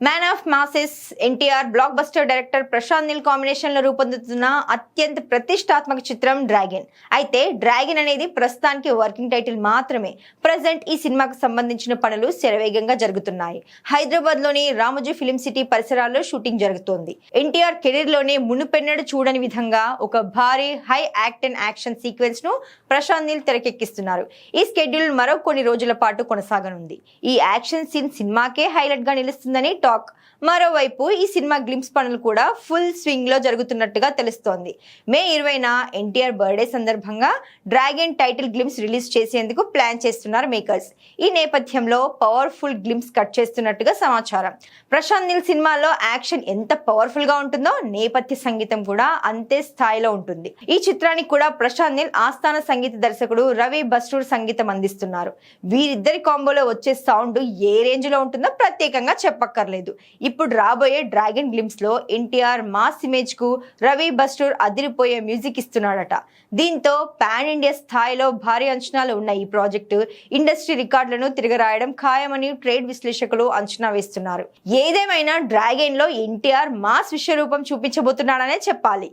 Man of masses NTR blockbuster director Prashanth Neel combination లో రూపొందుతున్న అత్యంత ప్రతిష్టాత్మక చిత్రం డ్రాగన్. అయితే డ్రాగన్ అనేది ప్రస్తుతానికి వర్కింగ్ టైటిల్ మాత్రమే. ప్రెజెంట్ ఈ సినిమాకు సంబంధించిన పనులు శరవేగంగా జరుగుతున్నాయి. హైదరాబాద్ లోని రామోజీ ఫిలిం సిటీ పరిసరాల్లో షూటింగ్ జరుగుతోంది. ఎన్టీఆర్ కెరీర్ లోనే మునుపెన్నడూ చూడని విధంగా ఒక భారీ హై యాక్షన్ సీక్వెన్స్ ను ప్రశాంత్ నీల్ తెరకెక్కిస్తున్నారు. ఈ స్కెడ్యూల్ మరో కొన్ని రోజుల పాటు కొనసాగనుంది. ఈ యాక్షన్ సీన్ సినిమాకే హైలైట్ గా నిలుస్తుందని టాక్. మరోవైపు ఈ సినిమా గ్లింప్స్ పనులు కూడా ఫుల్ స్వింగ్ లో జరుగుతున్నట్టుగా తెలుస్తోంది. మే 20న ఎన్టీఆర్ బర్త్డే సందర్భంగా డ్రాగన్ టైటిల్ గ్లింప్స్ రిలీజ్ చేసేందుకు ప్లాన్ చేస్తున్నారు మేకర్స్. ఈ నేపథ్యంలో పవర్ఫుల్ గ్లింప్స్ కట్ చేస్తున్నట్టుగా సమాచారం. ప్రశాంత్ నీల్ సినిమాలో యాక్షన్ ఎంత పవర్ఫుల్ గా ఉంటుందో నేపథ్య సంగీతం కూడా అంతే స్థాయిలో ఉంటుంది. ఈ చిత్రానికి కూడా ప్రశాంత్ నీల్ ఆస్థాన సంగీత దర్శకుడు రవి బస్రూర్ సంగీతం అందిస్తున్నారు. వీరిద్దరి కాంబోలో వచ్చే సౌండ్ ఏ రేంజ్ లో ఉంటుందో ప్రత్యేకంగా చెప్పక్కర్లేదు. ఇప్పుడు రాబోయే డ్రాగన్ గ్లింప్స్ లో ఎన్టీఆర్ మాస్ ఇమేజ్ కు రవి బస్రూర్ అదిరిపోయే మ్యూజిక్ ఇస్తున్నాడట. దీంతో పాన్ ఇండియా స్థాయిలో భారీ అంచనాలు ఉన్న ఈ ప్రాజెక్టు ఇండస్ట్రీ రికార్డులను తిరగరాయడం ఖాయమని ట్రేడ్ విశ్లేషకులు అంచనా వేస్తున్నారు. ఏదేమైనా డ్రాగన్ లో ఎన్టీఆర్ మాస్ విశ్వరూపం చూపించబోతున్నాడనే చెప్పాలి.